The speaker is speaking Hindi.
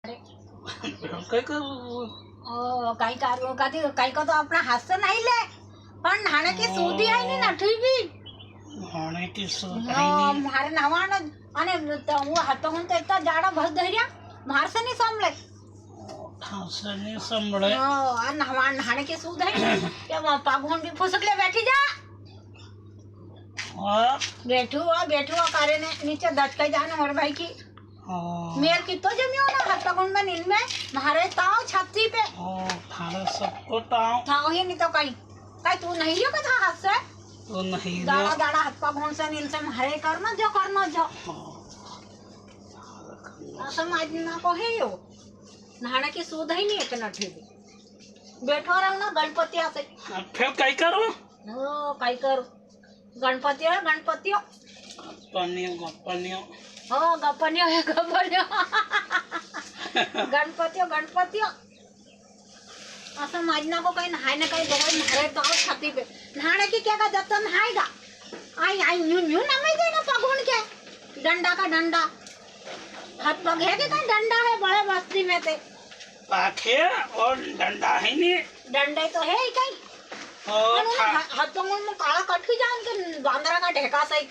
काय करू काही करू कधी काही का तो अपना हाथ से नहीं ले पण नाणे की सूदी आई नहीं नठी भी नाणे की सूदी आई नहीं मारे नवान अने वो हाथ होन ते इतना जाड़ा भर धरिया मार से नहीं संभले नहीं संभले नवान नाणे की सूद है क्या पागोन भी फुसकले बैठी जा बैठू करे ने नीचे दटके जाने और भाई की मेर कितो जमियो ना हाथ पकड़ में नींद में मारे ताव छाती पे थारे सबको ताव ही नहीं तो कहीं तू नहीं लियो का था हाथ से तो नहीं दाड़ा दाड़ा हाथ पकड़ से नींद से मारे करना जो समाज ना को है यो नाने की सूद ही नहीं इतना ठीक बैठो रहो ना गणपति आते फिर काय करो काय करो गणपति गणपति असं माझना को काही नहाय ना काही बघाय मारे तो छाती पे नहाने की क्या का जब तो नहाएगा आई न्यू नमे दे ना पगोन के डंडा का डंडा हाथ पग है कि कहीं डंडा है बड़े बस्ती में ते पाखे और डंडा है नहीं डंडा तो है ही कहीं हाथ पग में काला कट जान के बांदरा का ढेका सही